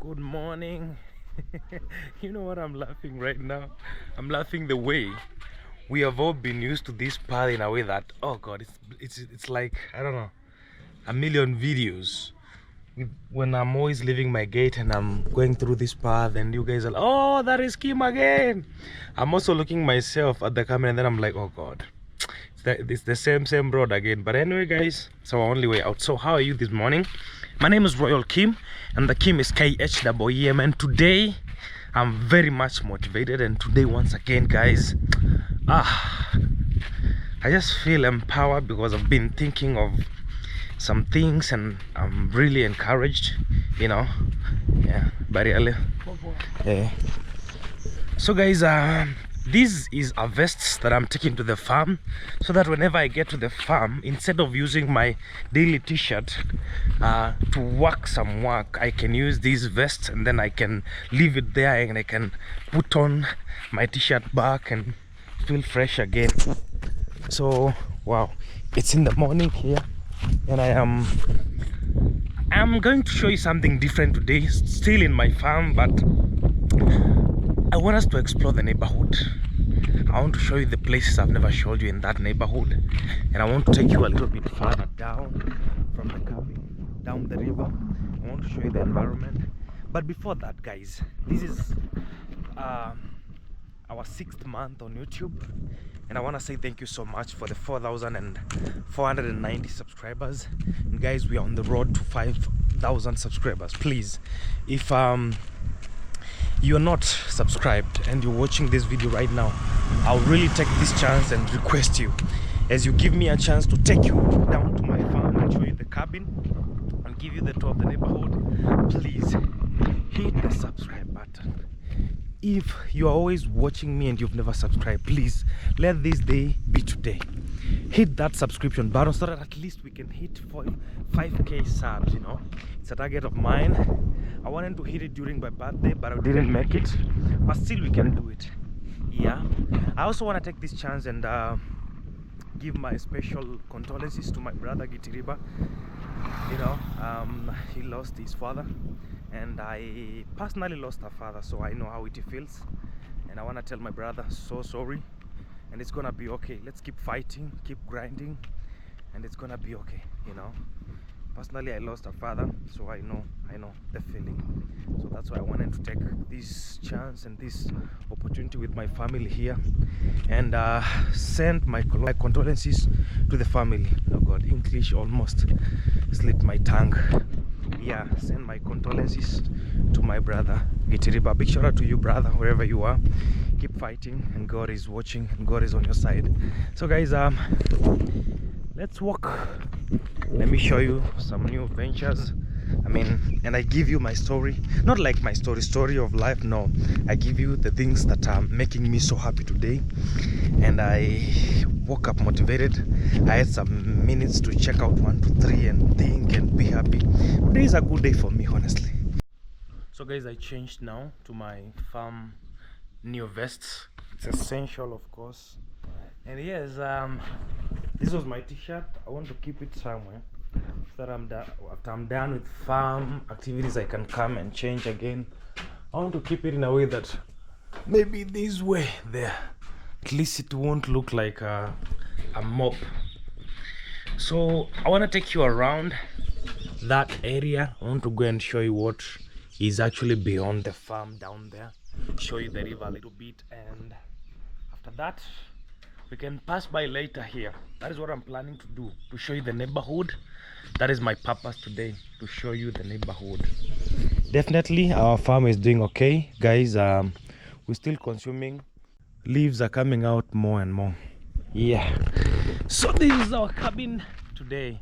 Good morning. You know what, I'm laughing right now? I'm laughing the way we have all been used to this path in a way that, oh god, it's like, I don't know, a million videos when I'm always leaving my gate and I'm going through this path and you guys are like, oh, that is Kim again. I'm also looking myself at the camera and then I'm like, oh god, it's the same road again. But anyway guys, it's our only way out. So how are you this morning? My name is Royal Kim and the Kim is KHEM, and today I'm very much motivated. And today, once again guys, I just feel empowered because I've been thinking of some things and I'm really encouraged, you know. Yeah, really. Yeah. So guys, this is a vest that I'm taking to the farm, so that whenever I get to the farm, instead of using my daily t-shirt to work some work, I can use this vest and then I can leave it there and I can put on my t-shirt back and feel fresh again. So wow, it's in the morning here and I'm going to show you something different today, still in my farm, but I want us to explore the neighborhood. I want to show you the places I've never showed you in that neighborhood, and I want to take you a little bit further down from the cabin, down the river. I want to show you the environment. But before that guys, this is our 6th month on YouTube, and I want to say thank you so much for the 4,490 subscribers. And guys, we are on the road to 5,000 subscribers. Please, if you're not subscribed and you're watching this video right now, I'll really take this chance and request you, as you give me a chance to take you down to my farm and show you the cabin and give you the tour of the neighborhood, please hit the subscribe button. If you are always watching me and you've never subscribed, please let this day be today. Hit that subscription button so that at least we can hit 5k subs. You know, it's a target of mine. I wanted to hit it during my birthday, but I didn't make it, but still we can do it. Yeah, I also want to take this chance and give my special condolences to my brother Gitiriba. You know, he lost his father, and I personally lost a father, so I know how it feels. And I want to tell my brother, so sorry, and it's gonna be okay. Let's keep fighting, keep grinding, and it's gonna be okay. You know, personally I lost a father, so I know the feeling. So that's why I wanted to take this chance and this opportunity with my family here and send my condolences to the family. Oh god, English almost slipped my tongue. Yeah, send my condolences to my brother Gitiriba. Big shout out to you, brother, wherever you are. Keep fighting, and God is watching and God is on your side. So guys, let's walk. Let me show you some new ventures. I mean, and I give you my story, not like my story of life. No, I give you the things that are making me so happy today. And I woke up motivated. I had some minutes to check out 1, 2, 3 and think and be happy. Today is a good day for me, honestly. So guys, I changed now to my farm new vest. It's essential, of course. And yes, this was my t-shirt. I want to keep it somewhere so that after I'm done with farm activities, I can come and change again. I want to keep it in a way that maybe this way there, at least it won't look like a mop. So I want to take you around that area. I want to go and show you what is actually beyond the farm down there, show you the river a little bit, and after that we can pass by later here. That is what I'm planning to do, to show you the neighborhood. That is my purpose today, to show you the neighborhood. Definitely our farm is doing okay, guys. We're still consuming. Leaves are coming out more and more. Yeah, so this is our cabin today.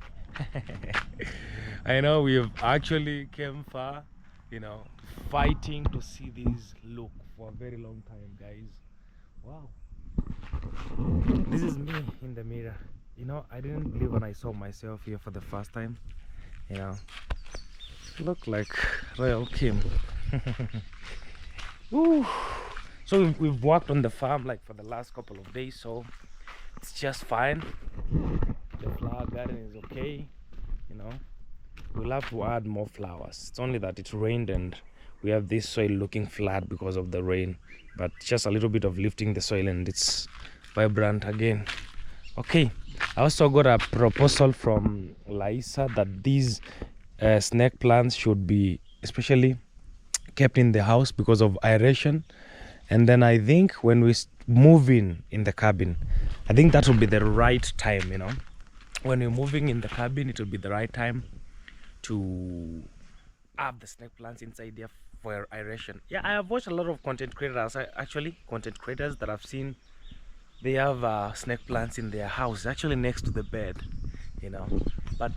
I know we have actually came far, you know, fighting to see this look for a very long time, guys. Wow, this is me in the mirror. You know, I didn't believe when I saw myself here for the first time. You know, look like Royal Kim. Ooh. So we've worked on the farm like for the last couple of days, so it's just fine. The flower garden is okay. You know, we'll have to add more flowers. It's only that it rained and we have this soil looking flat because of the rain, but just a little bit of lifting the soil and it's vibrant again. Okay, I also got a proposal from Laisa that these snake plants should be especially kept in the house because of aeration. And then I think when we move in the cabin, I think that will be the right time, you know. When we're moving in the cabin, it will be the right time to have the snake plants inside there for aeration. Yeah, I have watched a lot of content creators, content creators that I've seen. They have snake plants in their house, actually next to the bed, you know. But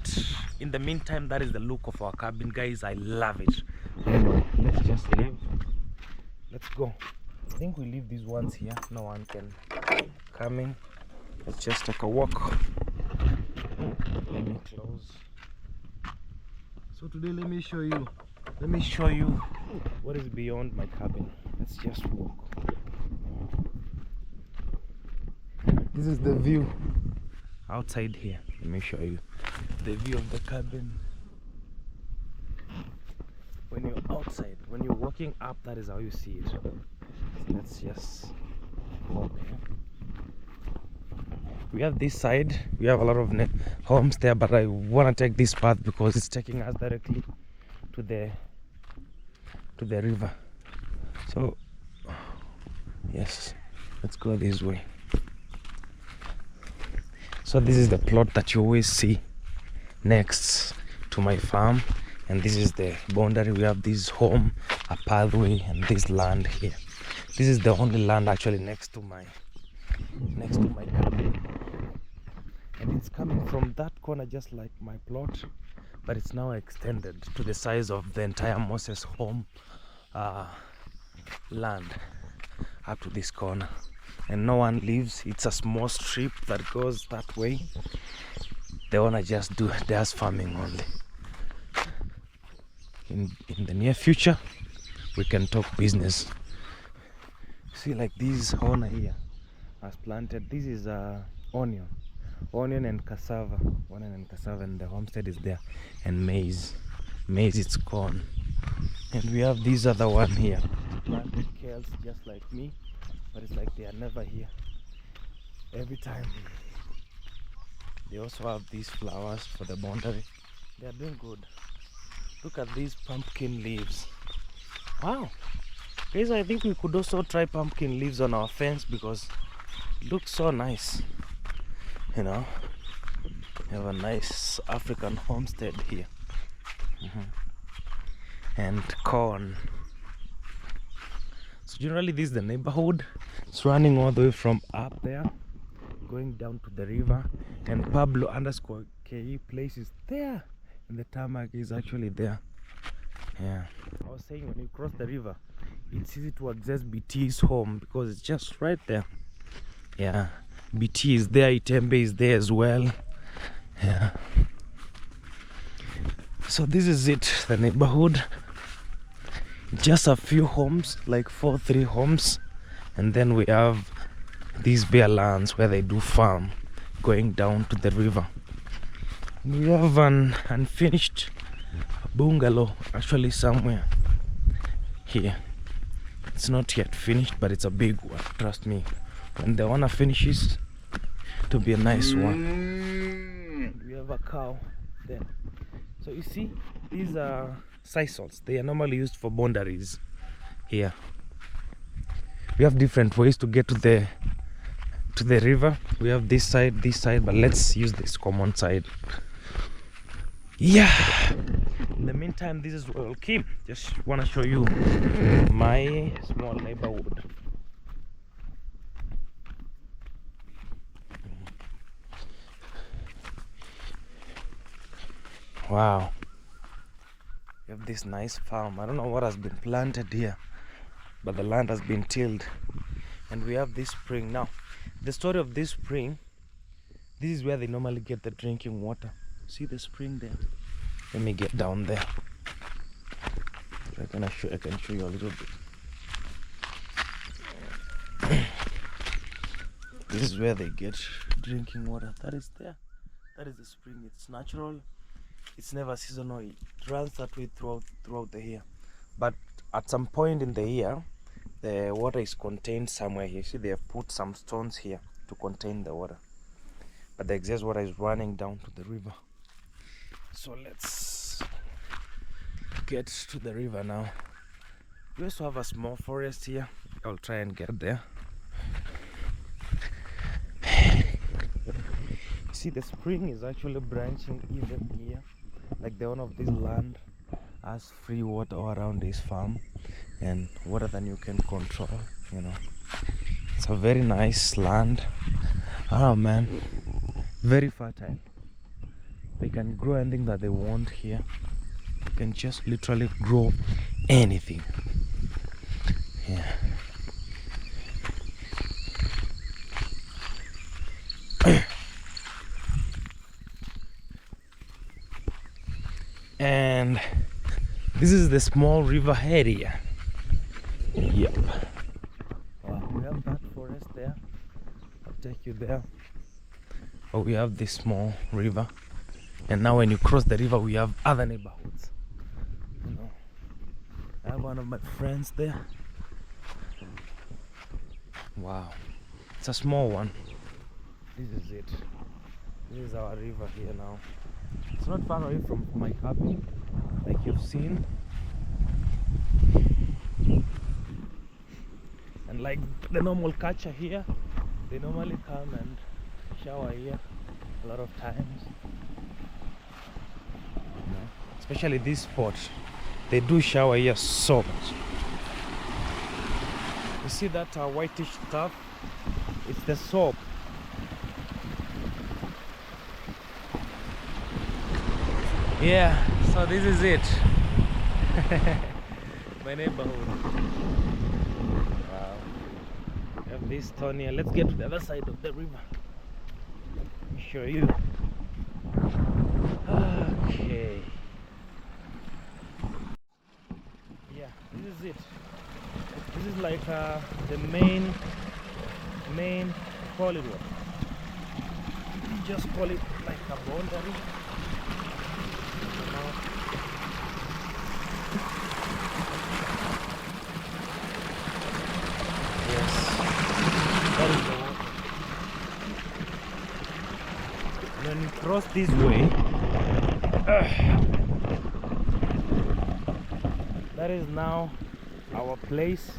in the meantime, that is the look of our cabin, guys. I love it. Anyway, let's just leave. Let's go. I think we leave these ones here. No one can come in. Let's just take a walk. Let me close. So today, let me show you what is beyond my cabin. Let's just walk. This is the view outside here. Let me show you the view of the cabin. When you're outside, when you're walking up, that is how you see it. So let's just walk here. We have this side, we have a lot of homes there, but I want to take this path because it's taking us directly to the river. So yes, let's go this way. So this is the plot that you always see next to my farm, and this is the boundary. We have this home, a pathway, and this land here. This is the only land actually next to my cabin, and it's coming from that corner just like my plot, but it's now extended to the size of the entire Moses home land up to this corner. And no one lives. It's a small strip that goes that way. The owner just does farming only. In the near future, we can talk business. See, like this owner here has planted. This is onion and cassava. Onion and cassava, and the homestead is there. And maize. Maize, it's corn. And we have this other one here. Planted kales just like me. But it's like they are never here every time. They also have these flowers for the boundary. They are doing good. Look at these pumpkin leaves. Wow, guys, I think we could also try pumpkin leaves on our fence because it looks so nice, you know. We have a nice African homestead here. And corn. So generally this is the neighborhood. It's running all the way from up there, going down to the river, and Pablo_KE place is there, and the tarmac is actually there. Yeah, I was saying when you cross the river, it's easy to access BT's home because it's just right there. Yeah, BT is there, Itembe is there as well. Yeah. So this is it, the neighborhood. Just a few homes, like 3 homes, and then we have these bare lands where they do farm, going down to the river. And we have an unfinished bungalow actually somewhere here. It's not yet finished, but it's a big one, trust me. When the owner finishes, it'll be a nice one. We have a cow there. So you see, these are sisals. They are normally used for boundaries here. We have different ways to get to the river. We have this side, but let's use this common side. Yeah. In the meantime, this is where we'll keep. Just want to show you my small neighborhood. Wow. We have this nice farm. I don't know what has been planted here, but the land has been tilled. And we have this spring. Now, the story of this spring, this is where they normally get the drinking water. See the spring there? Let me get down there. I can show you a little bit. This is where they get drinking water. That is there. That is the spring. It's natural. It's never seasonal. It runs that way throughout the year. But at some point in the year, the water is contained somewhere here. See, they have put some stones here to contain the water, but the excess water is running down to the river. So let's get to the river now. We also have a small forest here. I'll try and get there. See, the spring is actually branching even here. Like the owner of this land has free water all around his farm, and water that you can control, you know. It's a very nice land. Oh man, very fertile. They can grow anything that they want here. You can just literally grow anything. Yeah. And this is the small river area. Yep. We have that forest there. I'll take you there. Oh, we have this small river. And now when you cross the river, we have other neighborhoods. You know, I have one of my friends there. Wow. It's a small one. This is it. This is our river here now. It's not far away from my cabin, like you've seen. And like the normal culture here, they normally come and shower here a lot of times. You know, especially this spot, they do shower here so much. You see that whitish stuff? It's the soap. Yeah, so this is it. My neighborhood. Wow. We have this stone here. Let's get to the other side of the river. Let me show you. Okay. Yeah, this is it. This is like the main corridor. Just call it like a boundary. Yes, that is the water. When you cross this way, that is now our place.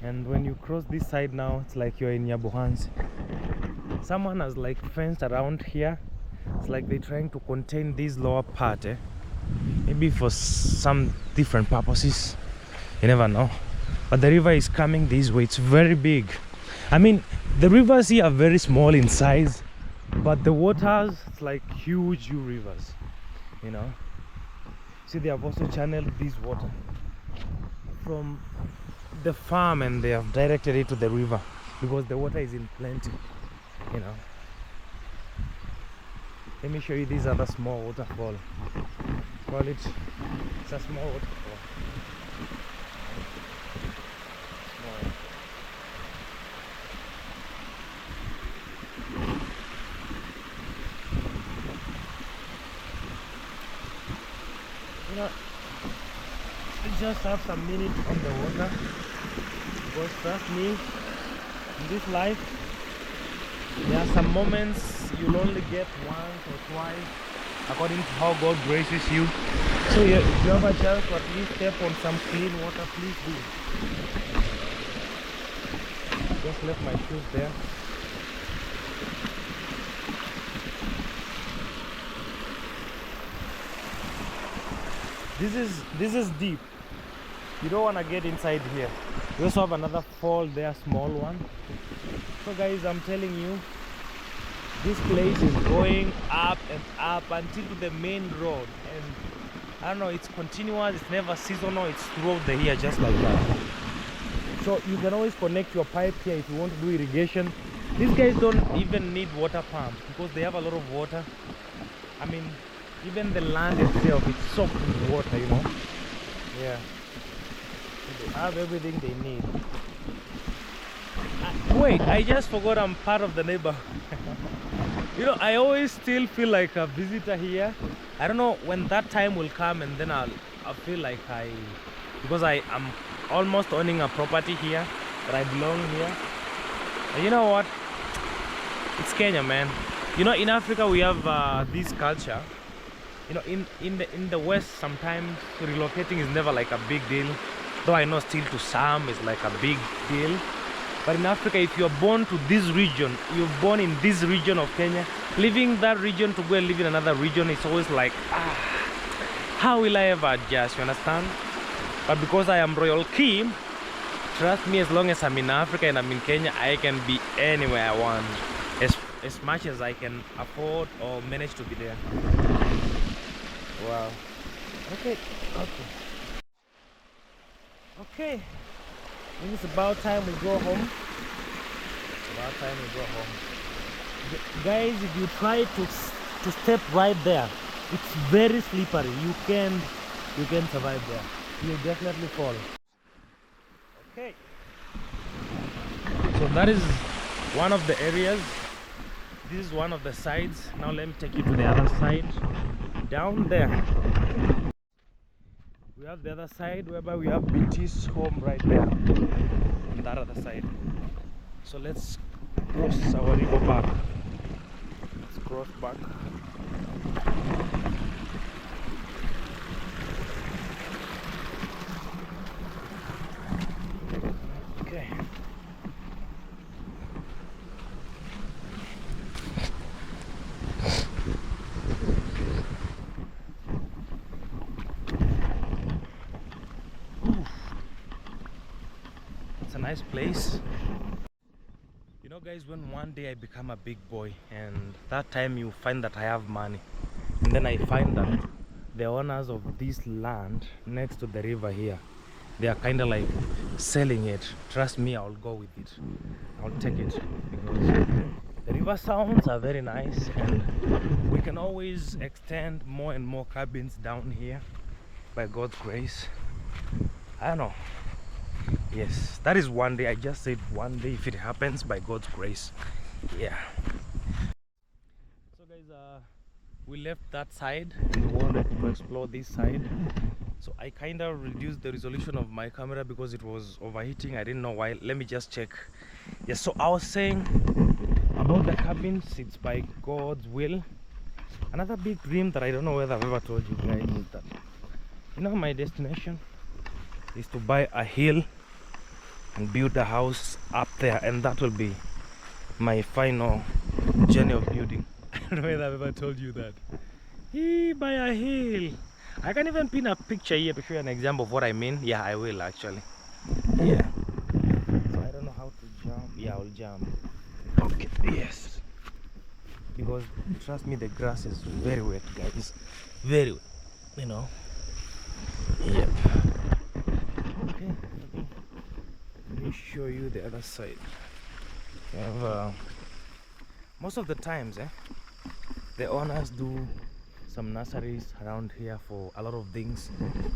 And when you cross this side now, it's like you're in nyabohanse. Someone has like fenced around here. It's like they're trying to contain this lower part, maybe for some different purposes. You never know. But the river is coming this way. It's very big. I mean, the rivers here are very small in size, but the waters, it's like huge rivers, you know. See, they have also channeled this water from the farm and they have directed it to the river because the water is in plenty, you know. Let me show you this other small waterfall. Call it, it's a small waterfall. Small. You know, we just have some minutes on the water because trust me, in this life there are some moments you'll only get once or twice according to how God graces you. So if you have a chance to at least step on some clean water, please do. Just left my shoes there. This is deep. You don't want to get inside here. We also have another fall there, small one. So guys, I'm telling you, this place is going up and up until to the main road, and I don't know, it's continuous, it's never seasonal, it's throughout the year just like that. So you can always connect your pipe here if you want to do irrigation. These guys don't even need water pumps because they have a lot of water. I mean, even the land itself, it's soaked with water, you know. Yeah, they have everything they need. Wait, I just forgot I'm part of the neighborhood. You know, I always still feel like a visitor here. I don't know when that time will come, and then I'll feel like because I am almost owning a property here that I belong here. And you know what? It's Kenya, man. You know, in Africa we have this culture. You know, in the West, sometimes relocating is never like a big deal. Though I know still to some it's like a big deal. But in Africa, if you're born to this region, you're born in this region of Kenya, leaving that region to go and live in another region, it's always like, how will I ever adjust? You understand? But because I am Royal Kim, trust me, as long as I'm in Africa and I'm in Kenya, I can be anywhere I want, as much as I can afford or manage to be there. Wow. Okay. I think it's about time we go home. Guys, if you try to step right there, it's very slippery. You can survive there. You'll definitely fall. Okay. So that is one of the areas. This is one of the sides. Now let me take you to the other side. Down there we have the other side, whereby we have BT's home right there on that other side. So let's cross our river back. Let's cross back. Okay. It's a nice place. You know, guys, when one day I become a big boy, and that time you find that I have money, and then I find that the owners of this land next to the river here, they are kind of like selling it. Trust me, I'll go with it. I'll take it, because the river sounds are very nice, and we can always extend more and more cabins down here by God's grace. I don't know. Yes, that is one day. I just said one day, if it happens by God's grace. Yeah. So guys, we left that side and we wanted to explore this side. So I kind of reduced the resolution of my camera because it was overheating. I didn't know why. Let me just check. Yes, so I was saying about the cabins, it's by God's will. Another big dream that I don't know whether I've ever told you guys is that, you know, my destination is to buy a hill and build a house up there, and that will be my final journey of building. I don't know whether I've ever told you that. Buy a hill. I can even pin a picture here to show you an example of what I mean. Yeah, I will actually. Yeah. So I don't know how to jump. Yeah, I'll jump. Okay, yes. Because trust me, the grass is very wet, guys. Very wet. You know. Yep. Okay. Let me show you the other side. We have most of the times, the owners do some nurseries around here for a lot of things,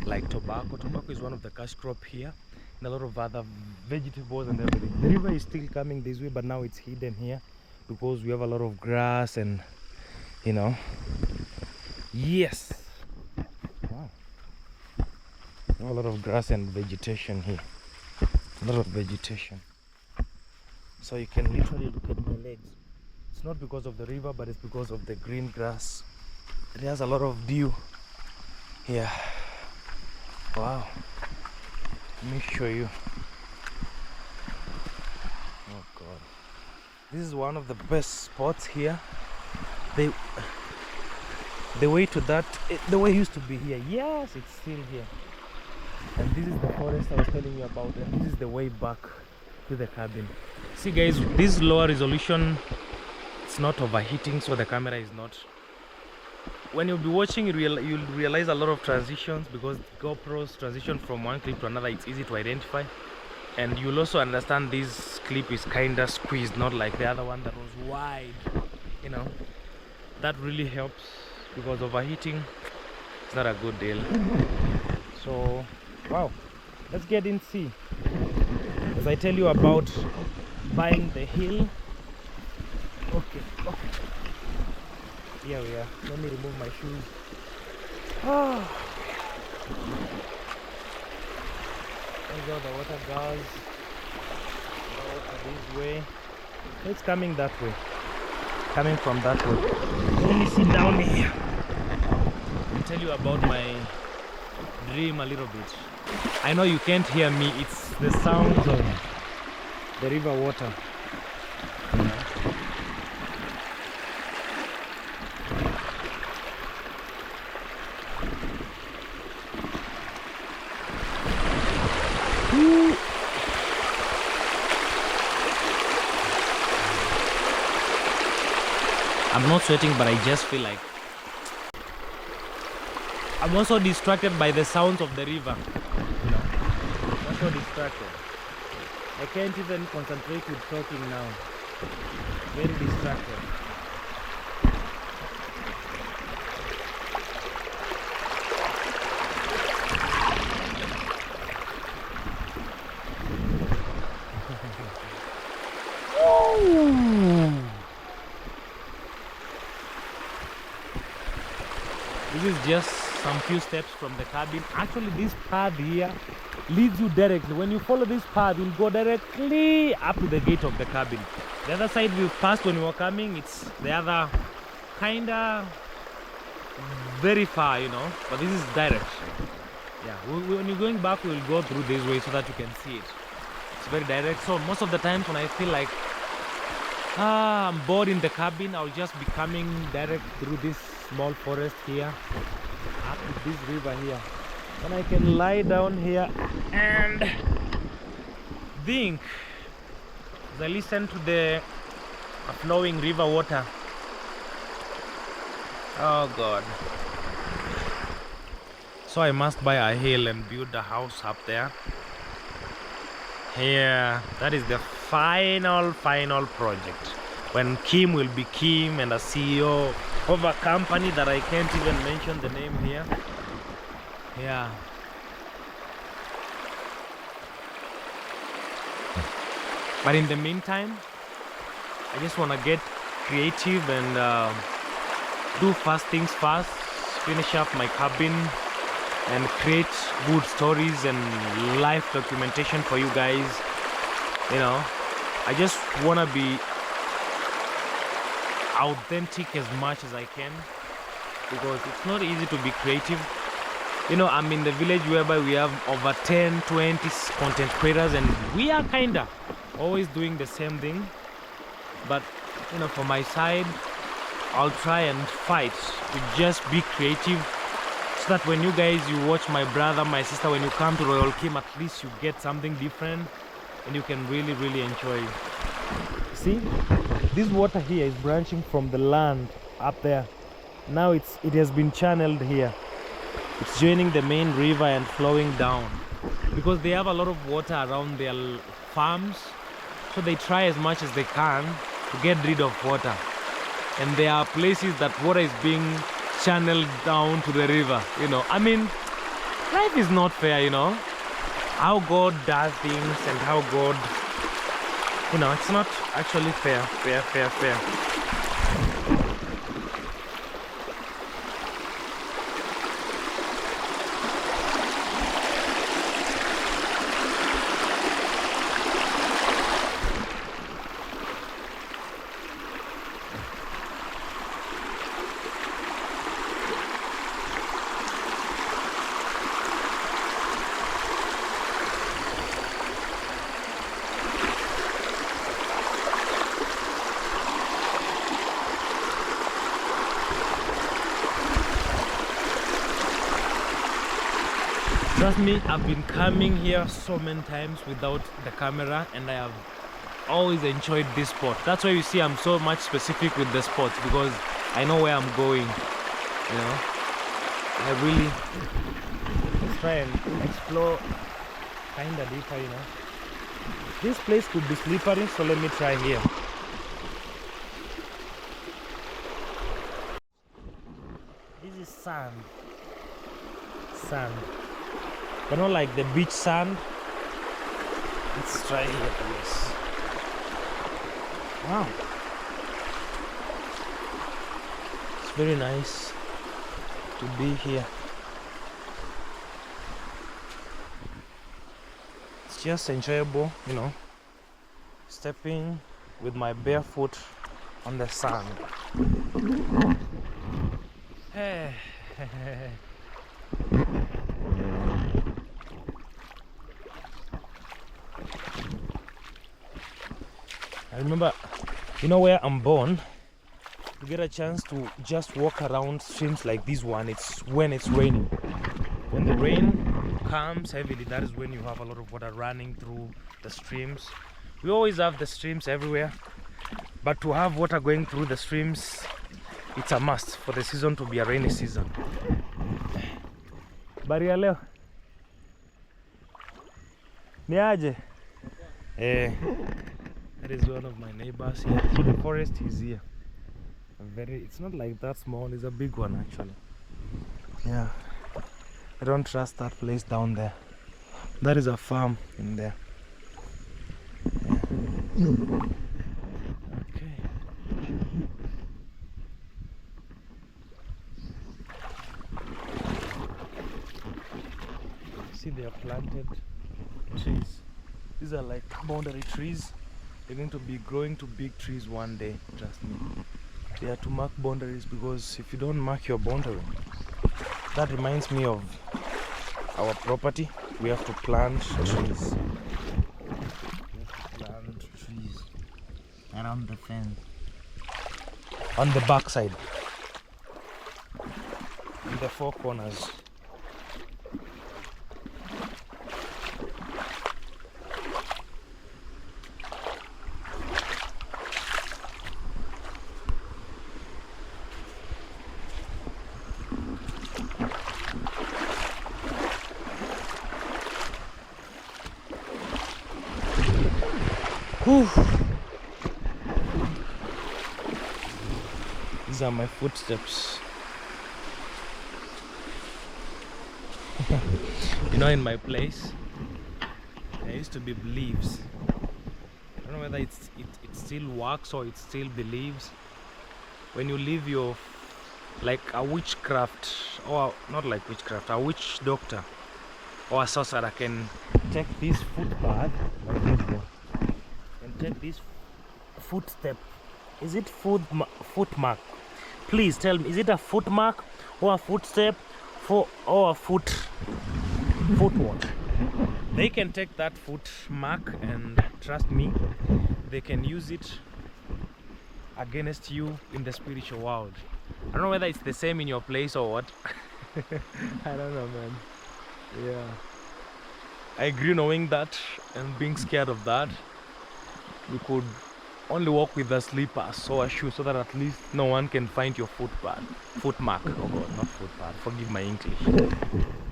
like tobacco. Tobacco is one of the cash crop here, and a lot of other vegetables and everything. The river is still coming this way, but now it's hidden here because we have a lot of grass and, you know. Yes. Wow. We have a lot of grass and vegetation here. A lot of vegetation. So you can literally look at my legs. It's not because of the river, but it's because of the green grass. It has a lot of dew here. Wow. Let me show you. Oh God. This is one of the best spots here. The way to that, the way used to be here. Yes, it's still here. And this is the forest I was telling you about, and this is the way back to the cabin. See guys, this lower resolution, it's not overheating, so the camera is not. When you'll be watching, you'll realize a lot of transitions, because GoPro's transition from one clip to another, it's easy to identify. And you'll also understand this clip is kind of squeezed, not like the other one that was wide. You know, that really helps, because overheating is not a good deal. So wow, let's get in see as I tell you about buying the hill. Okay, here we are. Let me remove my shoes. There's all the water goes. The water this way. It's coming that way. Coming from that way. Let me sit down here and tell you about my dream a little bit. I know you can't hear me. It's the sounds of the river water. I'm not sweating, but I just feel like I'm also distracted by the sounds of the river. You know, I'm also distracted. I can't even concentrate with talking now. Very distracted. This is just some few steps from the cabin. Actually, this path here leads you directly. When you follow this path, you'll go directly up to the gate of the cabin. The other side we passed when we were coming, it's the other kinda very far, you know, but this is direct. Yeah, when you're going back, we'll go through this way so that you can see it. It's very direct. So most of the times when I feel like I'm bored in the cabin, I'll just be coming direct through this small forest here up to this river here. Then I can lie down here and think as I listen to the flowing river water. Oh God. So I must buy a hill and build a house up there. Here, that is the final project. When Kim will be Kim and a CEO of a company that I can't even mention the name here. Yeah. But in the meantime, I just want to get creative and do fast things fast, finish up my cabin and create good stories and life documentation for you guys. You know, I just want to be authentic as much as I can, because it's not easy to be creative. You know, I'm in the village whereby we have over 10, 20 content creators, and we are kinda always doing the same thing. But you know, for my side, I'll try and fight to just be creative, so that when you guys, you watch my brother, my sister, when you come to Royal Kim, at least you get something different and you can really enjoy it. See, this water here is branching from the land up there. Now it has been channeled here. It's joining the main river and flowing down, because they have a lot of water around their farms, so they try as much as they can to get rid of water. And there are places that water is being channeled down to the river. You know, I mean, life is not fair, you know, how God does things and how God, you know, it's not actually fair. Trust me, I've been coming here so many times without the camera, and I have always enjoyed this spot. That's why you see I'm so much specific with the spots, because I know where I'm going. You know, I really let's try and explore kinda deeper. You know, this place could be slippery, so let me try here. This is sand, but not like the beach sand. Let's try here, please. Wow, it's very nice to be here. it's just enjoyable, you know, stepping with my bare foot on the sand. Hey. I remember, you know, where I'm born, to get a chance to just walk around streams like this one, it's when it's raining. When the rain comes heavily, that is when you have a lot of water running through the streams. We always have the streams everywhere, but to have water going through the streams, it's a must for the season to be a rainy season. Bari leo niaje? That is one of my neighbors here. The forest is here. It's not like that small, it's a big one actually. Yeah, I don't trust that place down there. That is a farm in there. Yeah. Okay. See, they are planted trees. These are like boundary trees. They're going to be growing to big trees one day, trust me. They are to mark boundaries, because if you don't mark your boundary, that reminds me of our property. We have to plant trees. We have to plant trees around the fence. On the back side. In the four corners. Whew. These are my footsteps. You know, in my place there used to be beliefs. I don't know whether it still works or it still believes. When you leave your, like a witchcraft, or not like witchcraft, a witch doctor or a sorcerer can take this footpath like this one, and take this footstep. Is it foot mark? Please tell me, is it a foot mark or a footstep or a foot what? They can take that foot mark, and trust me, they can use it against you in the spiritual world. I don't know whether it's the same in your place or what. I don't know, man. Yeah, I agree, knowing that and being scared of that. You could only walk with a slippers or a shoe, so that at least no one can find your foot mark. Oh god, not footpath, forgive my English.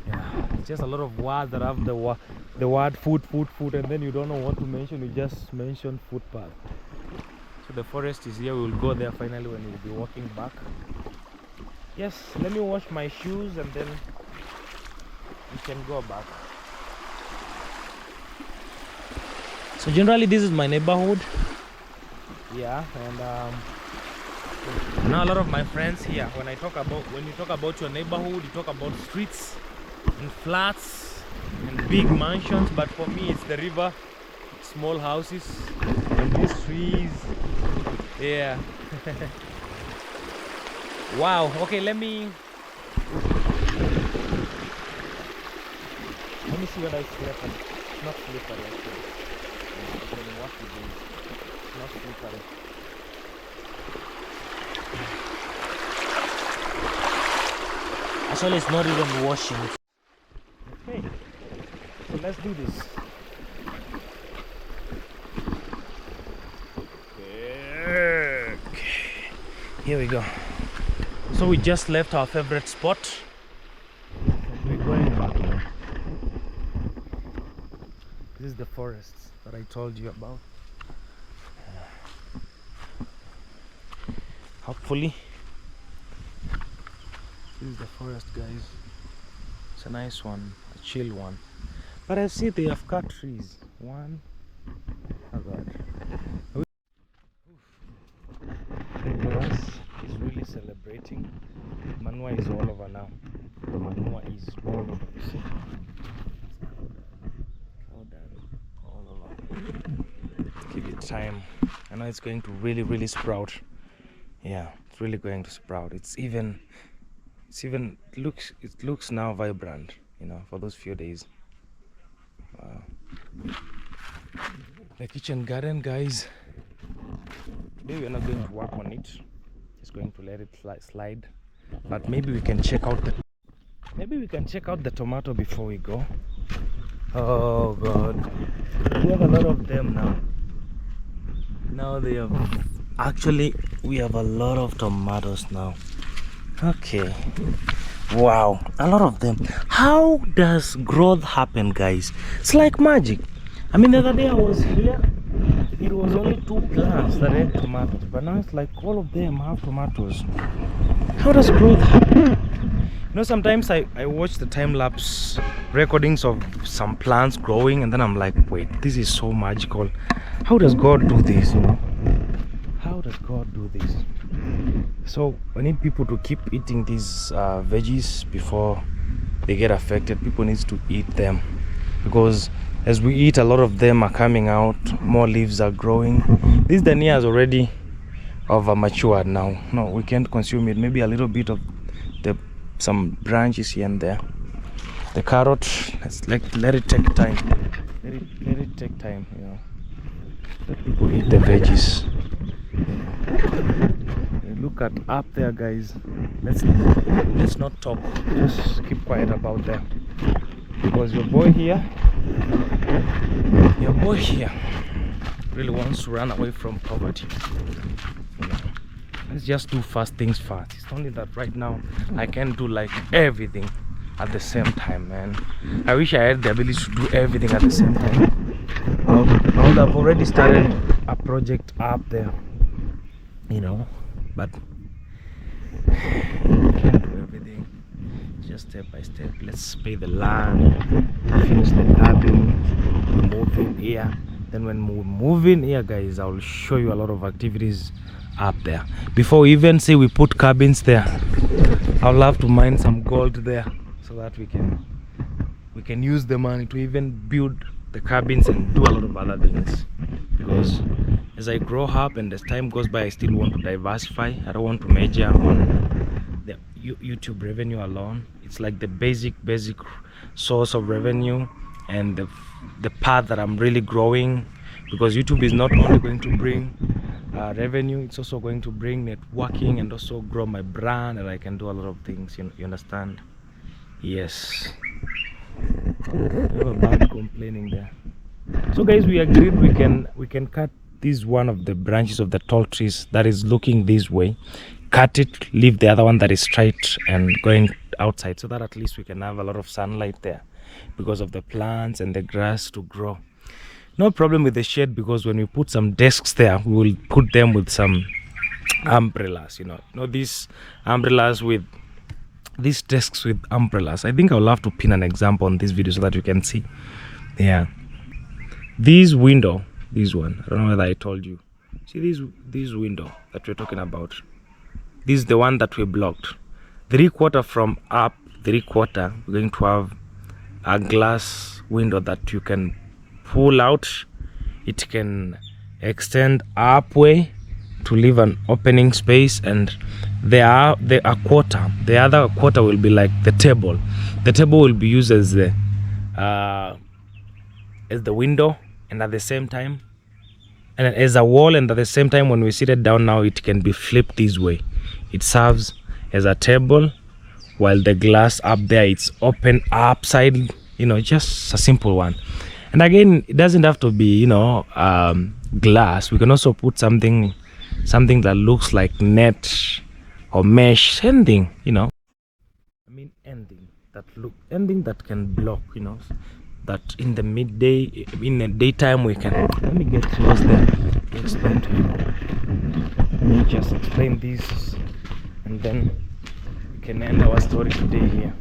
Yeah, it's just a lot of words that have the word foot, and then you don't know what to mention, you just mention footpath. So the forest is here. We will go there finally when we'll be walking back. Yes, let me wash my shoes and then we can go back. So generally this is my neighborhood. Yeah, and now a lot of my friends here, when you talk about your neighborhood, you talk about streets and flats and big mansions, but for me it's the river, small houses and these trees. Yeah. Wow. Okay, let me see what I slippery. Not slippery actually. What is it? Not slippery. Actually, it's not even washing. Okay, so let's do this. Okay, here we go. So we just left our favorite spot. We're going back. This is the forest that I told you about. Hopefully this is the forest, guys. It's a nice one, a chill one, but I see they have cut trees. One, oh god, the grass is really celebrating. Manure is all over now. The manure is all over, you see. Cow dung. it time. I know it's going to really sprout. Yeah, it's really going to sprout. It looks now vibrant, you know, for those few days. Wow. The kitchen garden, guys. Maybe we're not going to work on it. Just going to let it slide. But maybe we can check out the tomato before we go. Oh God, we have a lot of them now. We have a lot of tomatoes now. Okay, wow, a lot of them. How does growth happen, guys? It's like magic. I mean, the other day I was here, it was only 2 plants that had tomatoes, but now it's like all of them have tomatoes. How does growth happen? You know, sometimes I watch the time-lapse recordings of some plants growing, and then I'm like, wait, this is so magical. How does God do this, you know? How does God do this? So we need people to keep eating these veggies before they get affected. People need to eat them, because as we eat, a lot of them are coming out, more leaves are growing. This dania is already matured now. No, we can't consume it. Maybe a little bit of some branches here and there. The carrot, let it take time. Let it take time, you know. Let people eat the veggies. Look at up there, guys. Let's not talk. Just keep quiet about that, because your boy here really wants to run away from poverty. You know, let's just do fast things fast. It's only that right now I can't do like everything at the same time, man. I wish I had the ability to do everything at the same time. I would have already started a project up there, you know, but can't do everything. Just step by step. Let's spray the land, finish the cabin, move in here. Then when we move in here, guys, I'll show you a lot of activities up there. Before we even say we put cabins there, I'd love to mine some gold there, so that we can use the money to even build the cabins and do a lot of other things. Because as I grow up and as time goes by, I still want to diversify. I don't want to major on the YouTube revenue alone. It's like the basic source of revenue, and the path that I'm really growing, because YouTube is not only going to bring revenue, it's also going to bring networking and also grow my brand, and I can do a lot of things. You understand? Yes. I have a bird complaining there. So guys, we agreed we can cut this one of the branches of the tall trees that is looking this way, cut it, leave the other one that is straight and going outside, so that at least we can have a lot of sunlight there, because of the plants and the grass to grow. No problem with the shade, because when we put some desks there, we will put them with some umbrellas, you know these umbrellas with these desks with umbrellas. I think I'll have to pin an example on this video so that you can see. Yeah, this window, this one, I don't know whether I told you. See this window that we're talking about, this is the one that we blocked. 3/4 from up, 3/4 we're going to have a glass window that you can pull out. It can extend upway to leave an opening space, and the other quarter will be like the table. The table will be used as the window, and at the same time, and as a wall, and at the same time, when we sit it down now, it can be flipped this way. It serves as a table, while the glass up there, it's open upside, just a simple one. And again, it doesn't have to be glass. We can also put something that looks like net or mesh, anything, I mean, anything that can block, that in the midday, in the daytime, we can. Let me get close there to explain to you. Let me just explain this, and then we can end our story today here.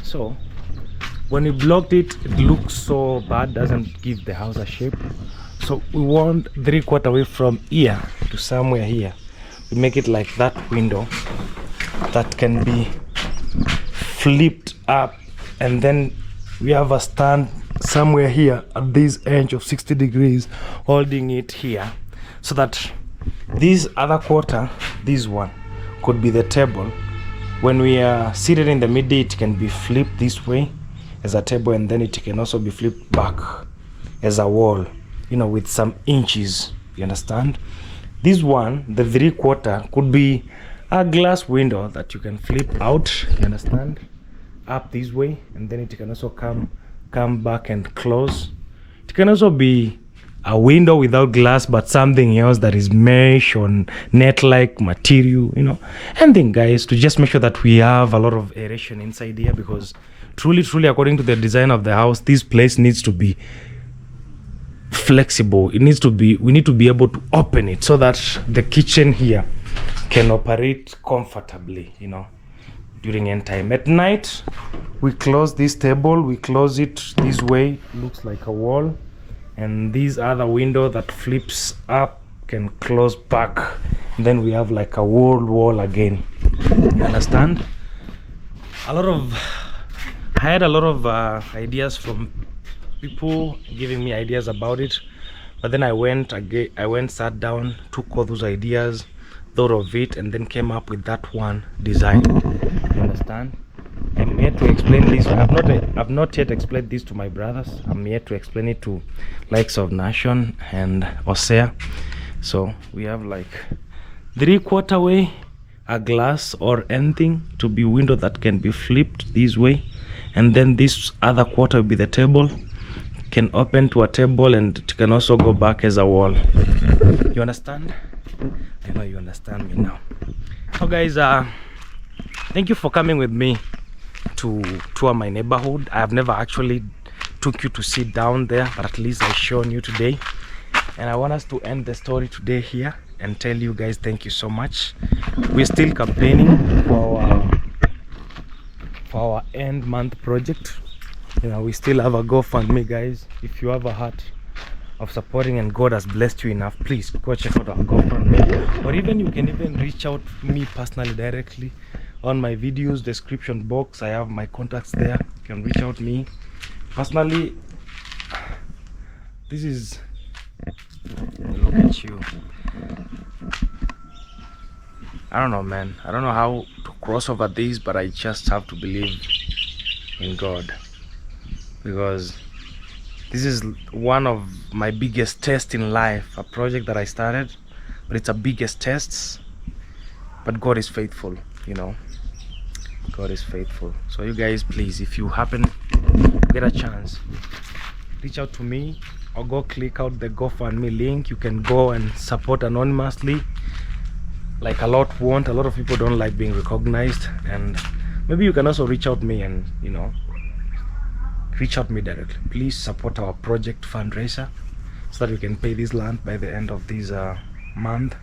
So when we blocked it, it looks so bad, doesn't give the house a shape. So we want 3/4 away from here to somewhere here. We make it like that window that can be flipped up, and then we have a stand somewhere here at this edge of 60 degrees, holding it here, so that this other quarter, this one, could be the table. When we are seated in the midday, it can be flipped this way as a table, and then it can also be flipped back as a wall, you know, with some inches, you understand. This one, the 3/4, could be a glass window that you can flip out, you understand, up this way, and then it can also come back and close. It can also be a window without glass, but something else that is mesh or net-like material, you know. And then, guys, to just make sure that we have a lot of aeration inside here, because truly, according to the design of the house, this place needs to be flexible. We need to be able to open it so that the kitchen here can operate comfortably, you know, during end time. At night, we close this table, we close it this way, looks like a wall, and this other window that flips up can close back, and then we have like a wall again, you understand. I had a lot of ideas from people giving me ideas about it, but then I went, sat down, took all those ideas, thought of it, and then came up with that one design, you understand. I'm here to explain this. I've not yet explained this to my brothers. I'm here to explain it to likes of Nation and Osea. So we have like 3/4 way, a glass or anything to be window that can be flipped this way, and then this other quarter will be the table, can open to a table, and it can also go back as a wall. You understand? I know you understand me now. So guys, thank you for coming with me to tour my neighborhood. I have never actually took you to sit down there, but at least I've shown you today, and I want us to end the story today here and tell you guys thank you so much. We're still campaigning for our end month project. You know, we still have a GoFundMe, guys. If you have a heart of supporting and God has blessed you enough, please go check out our GoFundMe, or even you can even reach out to me personally directly on my videos description box. I have my contacts there. You can reach out to me personally. This is, look at you. I don't know, man. I don't know how to cross over this, but I just have to believe in God, because this is one of my biggest tests in life. A project that I started, but it's a biggest test. But God is faithful, you know. God is faithful. So you guys, please, if you happen to get a chance, reach out to me or go click out the GoFundMe link. You can go and support anonymously, like a lot want. A lot of people don't like being recognized, and maybe you can also reach out to me and, you know, reach out to me directly. Please support our project Fundraiser so that we can pay this land by the end of this month.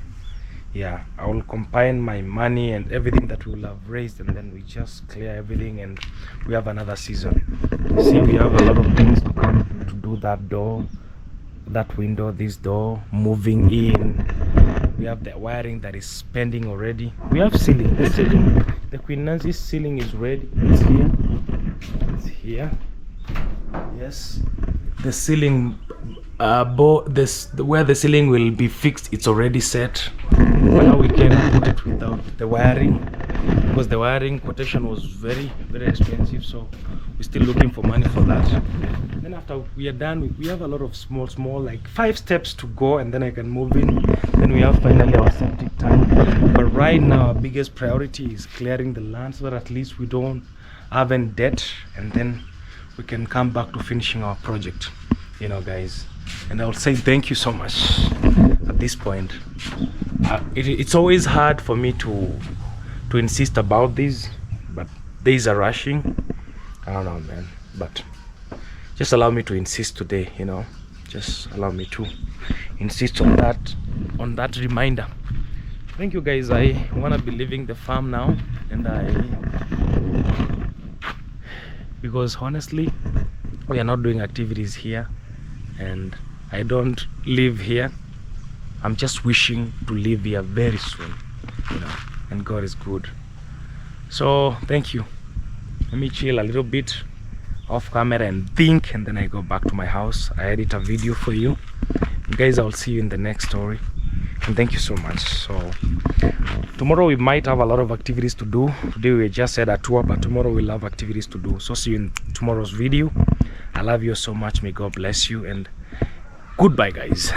Yeah, I will combine my money and everything that we will have raised, and then we just clear everything, and we have another season. You see, we have a lot of things to come to do. That door, that window, this door, moving in. We have the wiring that is pending already. We have ceiling. The ceiling, the Queen Nancy's ceiling is ready. It's here. It's here. Yes, the ceiling where the ceiling will be fixed, it's already set. But now we can put it without the wiring, because the wiring quotation was very expensive, so we're still looking for money for that. Then after we are done, we have a lot of small like 5 steps to go, and then I can move in. Then we have finally our septic tank. But right now our biggest priority is clearing the land, so that at least we don't have any debt, and then we can come back to finishing our project, you know, guys. And I'll say thank you so much at this point. It's always hard for me to insist about this, but days are rushing. I don't know, man, but just allow me to insist today, you know. Just allow me to insist on that reminder. Thank you, guys. I want to be leaving the farm now, and because honestly, we are not doing activities here, and I don't live here. I'm just wishing to live here very soon, you know, and God is good. So thank you. Let me chill a little bit. off camera and think, and then I go back to my house. I edit a video for you guys. I'll see you in the next story, and thank you so much. So tomorrow we might have a lot of activities to do. Today we just had a tour, but tomorrow we'll have activities to do. So see you in tomorrow's video. I love you so much. May God bless you, and goodbye guys.